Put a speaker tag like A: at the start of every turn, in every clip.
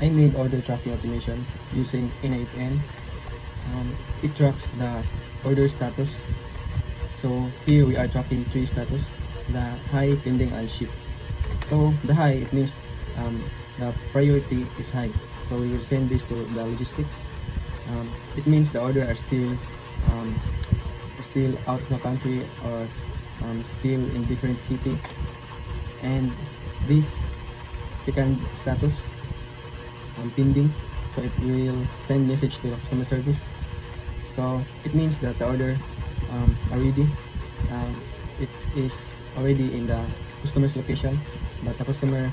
A: I made order tracking automation using N8N. It tracks the order status. So here we are tracking three status: the high, pending, and ship. So the high, it means the priority is high. So we will send this to the logistics. It means the order are um, still out of the country, or still in different city. And this second status, pending, so it will send message to customer service. So it means that the order already it is already in the customer's location, but the customer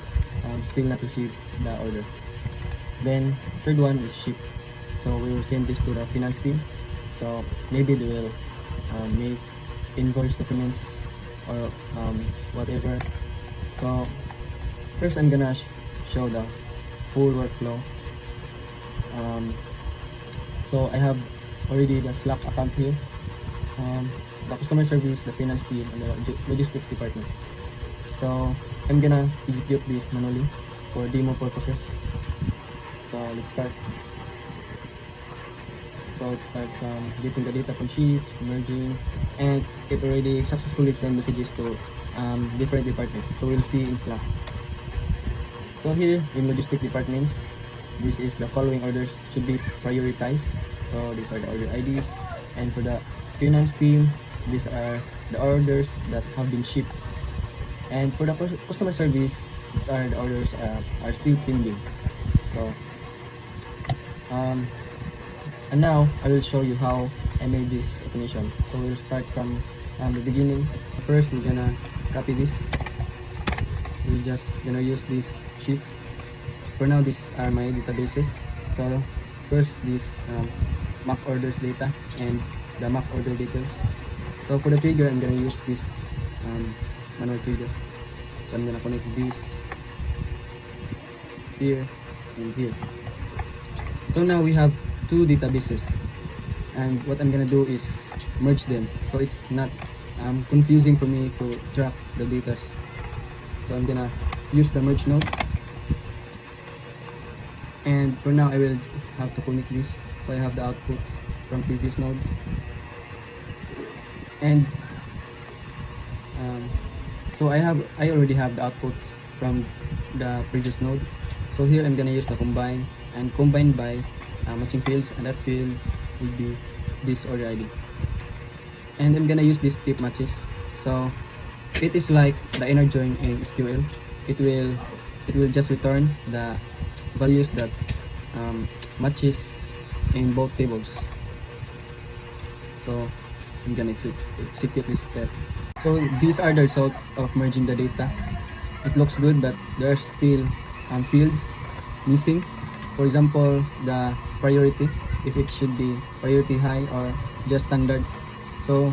A: still not receive the order. Then third one is ship. So we will send this to the finance team. So maybe they will make invoice documents or whatever. So first I'm gonna show the full workflow. So I have already the Slack account here, the customer service, the finance team, and the logistics department. So I'm gonna execute this manually for demo purposes. So let's start. So let's start from getting the data from sheets, merging, and it already successfully sent messages to different departments. So we'll see in Slack. So here in logistic departments, this is the following orders should be prioritized. So these are the order IDs, and for the finance team, these are the orders that have been shipped. And for the customer service, these are the orders are still pending. So and now I will show you how I made this automation. So we'll start from the beginning. First, we're gonna copy this. We're just gonna use these sheets. For now, these are my databases. So first, this MAC orders data and the MAC order details. So for the trigger, I'm gonna use this manual trigger. So I'm gonna connect this here and here. So now we have two databases, and what I'm gonna do is merge them so it's not confusing for me to track the data. So I'm gonna use the merge node, and for now I will have to connect this. So I have the outputs from previous nodes, and so I already have the outputs from the previous node. So here I'm gonna use the combine, and combine by matching fields, and that fields will be this order ID. And I'm gonna use these tip matches. So it is like the inner join in SQL. It will just return the values that matches in both tables. So I'm gonna execute this step. So these are the results of merging the data. It looks good, but there are still fields missing. For example, the priority, if it should be priority high or just standard. So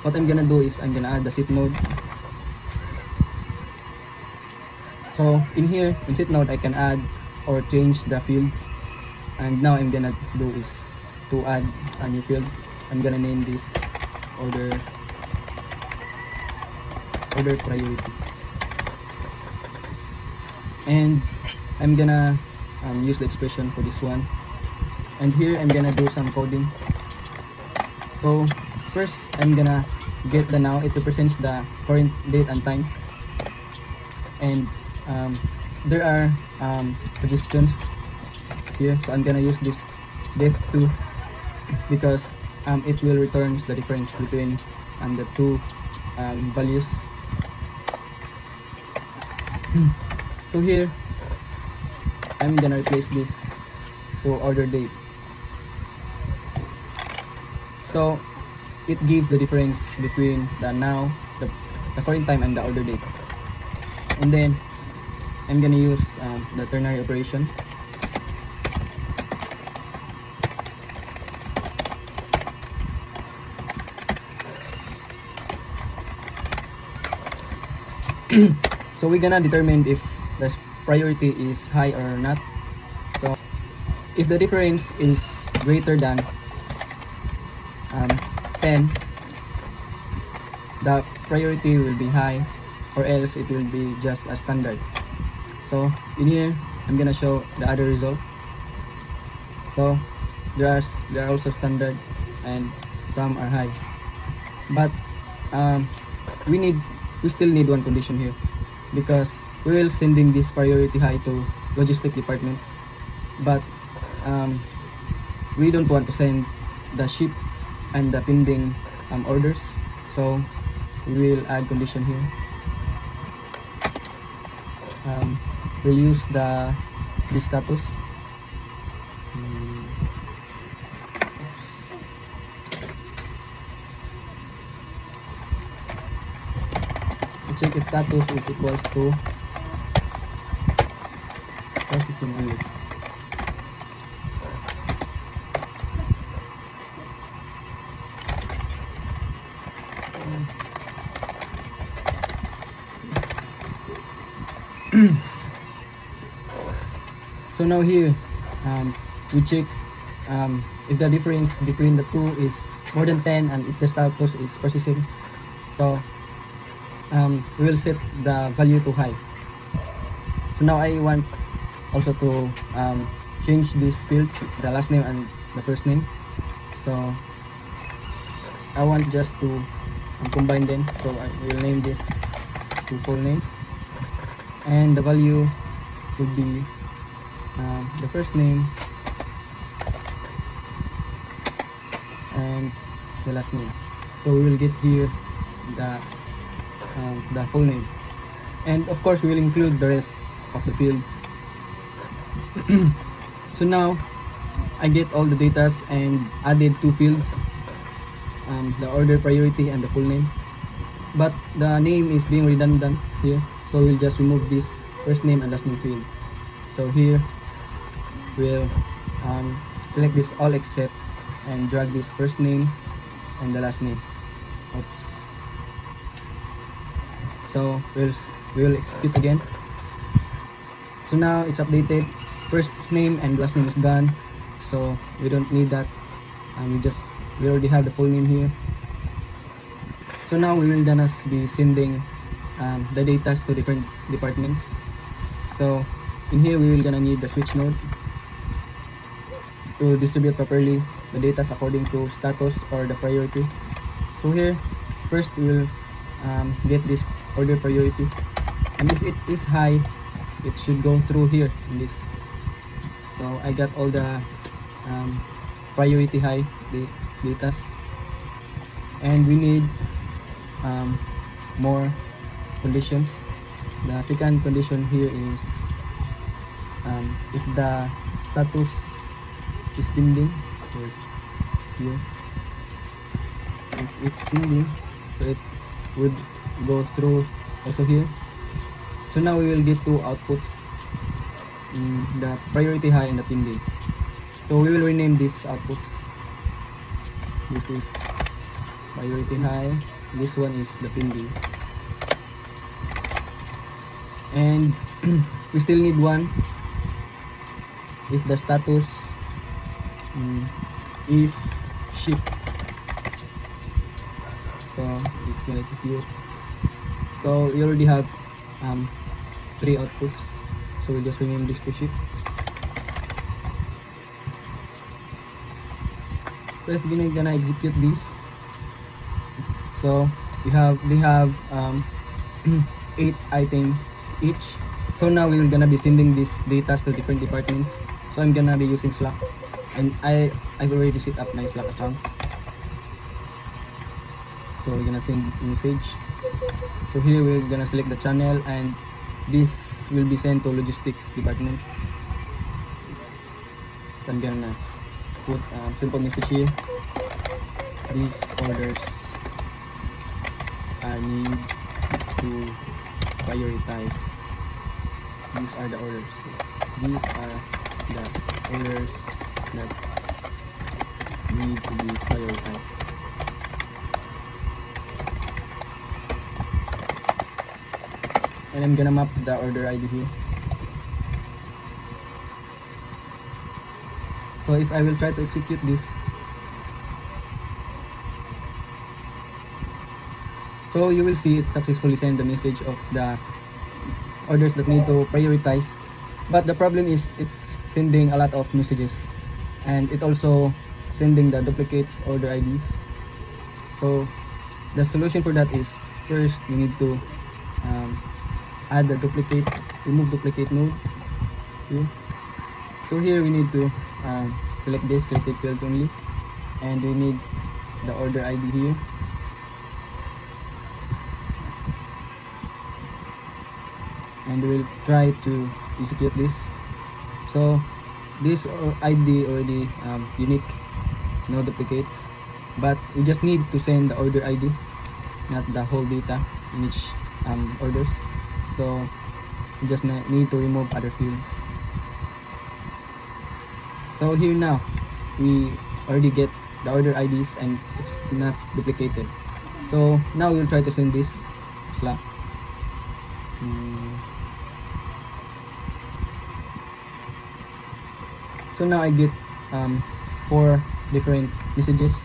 A: what I'm gonna do is I'm gonna add the sit node. So in here, in sit node, I can add or change the fields. And now I'm gonna do is to add a new field. I'm gonna name this order priority. And I'm gonna use the expression for this one. And here I'm gonna do some coding. So first I'm gonna get the now. It represents the current date and time. And there are suggestions here. So I'm gonna use this def2 because it will return the difference between the two values. So here I'm gonna replace this to order date. So it gives the difference between the now, the current time, and the order date. And then I'm gonna use the ternary operation. So we're gonna determine if the priority is high or not. So if the difference is greater than 10, the priority will be high, or else it will be just a standard. So in here I'm gonna show the other result. So there are also standard and some are high, but we still need one condition here, because we will sending this priority high to logistic department, but we don't want to send the ship and the pending orders, so we will add condition here. We'll use the status. Check if status is equals to processing only. So now here we check if the difference between the two is more than 10 and if the status is processing. So we will set the value to high. So now I want also to change these fields, the last name and the first name. So I want just to combine them, so I will name this to full name, and the value would be the first name and the last name. So we will get here the full name, and of course we will include the rest of the fields. So now I get all the datas and added two fields, the order priority and the full name, but the name is being redundant here, so we'll just remove this first name and last name field. So here we'll select this all except and drag this first name and the last name. Oops. So we'll execute again. So now it's updated, first name and last name is gone, so we don't need that, we already have the full name here. So now we will gonna be sending the data to different departments. So in here we will gonna need the switch node to distribute properly the data according to status or the priority. So here first we will get this order priority, and if it is high it should go through here in this. So I got all the priority high data, and we need more conditions. The second condition here is if the status is pending, so it's here, if it's pending, so it would go through also here. So now we will get two outputs, the priority high and the pending. So we will rename these outputs. This is priority high, this one is the pending, and we still need one if the status is ship. So it's gonna execute. So we already have three outputs, so we'll just rename this to ship. So if we're gonna execute this, so they have 8 items each. So now we're gonna be sending these data to different departments. So I'm gonna be using Slack, and I've already set up my Slack account. So we're gonna send message. So here we're gonna select the channel, and this will be sent to logistics department. So I'm gonna put simple message here. These orders are need to prioritize. These are the orders. These are the orders that need to be prioritized. And I'm gonna map the order ID here. So if I will try to execute this, so you will see it successfully send the message of the orders that need to prioritize. but the problem is it's sending a lot of messages, and it also sending the duplicates order IDs. So the solution for that is, first we need to add the remove duplicate node here. So here we need to select this selected fields only, and we need the order ID here. And we'll try to execute this. So this ID already unique, no duplicates, but we just need to send the order ID, not the whole data in each orders. So we just need to remove other fields. So here now we already get the order IDs and it's not duplicated. So now we'll try to send this Slack. So now I get 4 different messages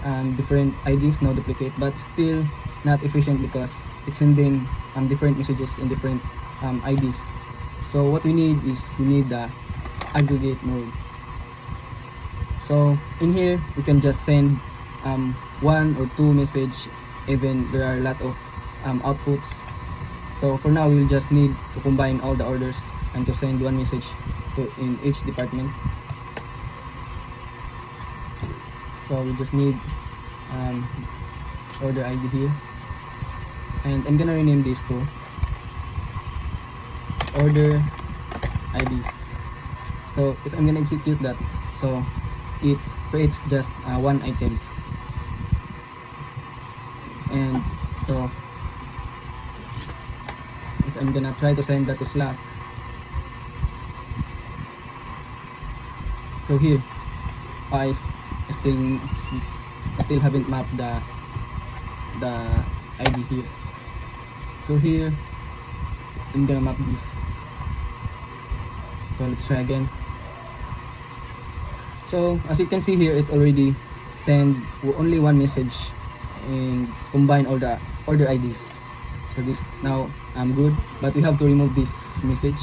A: and different IDs, no duplicate, but still not efficient because it's sending different messages in different IDs. So what we need is the aggregate node. So in here we can just send 1 or 2 message, even there are a lot of outputs. So for now we'll just need to combine all the orders and to send 1 message in each department. So we just need order ID here, and I'm gonna rename these to order IDs. So if I'm gonna execute that, so it creates just 1 item, and so if I'm gonna try to send that to Slack, so here I still haven't mapped the ID here. So here I'm gonna map this. So let's try again. So as you can see here, it already send only 1 message and combine all the order IDs. So this now I'm good, but we have to remove this message.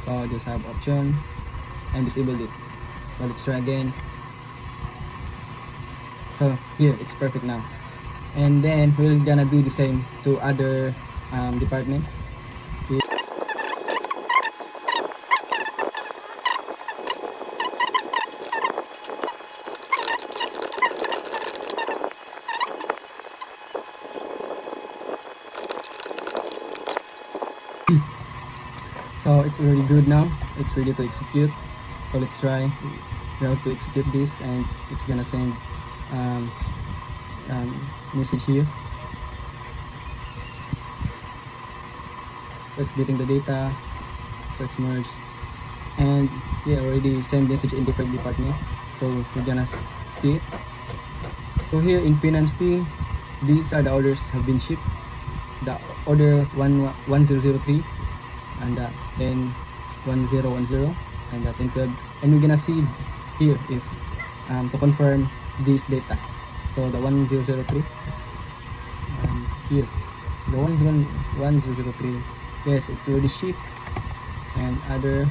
A: So just have option and disable it. So let's try again. So here it's perfect now, and then we're gonna do the same to other departments. Here. So it's already good now, it's ready to execute. So let's try. We have to execute this, and it's gonna send message here. So it's getting the data. So it's merged, and yeah, already send message in different department. So we're gonna see it. So here in finance team, these are the orders have been shipped. The order 1003 and then 1010 and 1012, and we're gonna see here if to confirm this data. So the 1003 here, the 1003, yes, it's already shipped, and other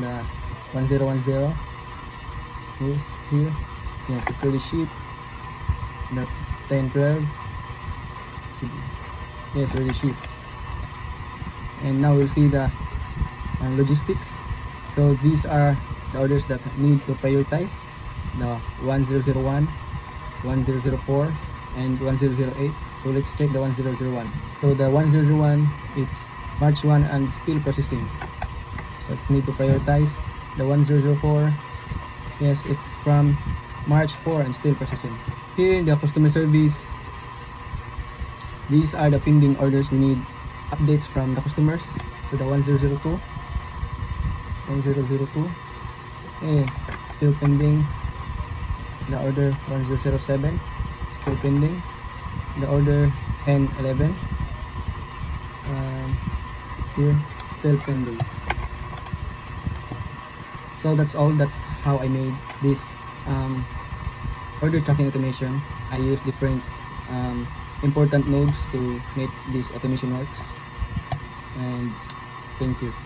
A: the 1010 is here, yes, it's already shipped. The 1012, yes, already shipped. And now we'll see the logistics. So these are the orders that need to prioritize: the 1001, 1004, and 1008. So let's check the 1001. So the 1001, it's March 1 and still processing. So it's need to prioritize. The 1004, yes, it's from March 4 and still processing. Here in the customer service, these are the pending orders we need updates from the customers. So the 1002, still pending. The order 1007, still pending. The order 1011, here, still pending. So that's all. That's how I made this order tracking automation. I use different important nodes to make this automation works. and thank you.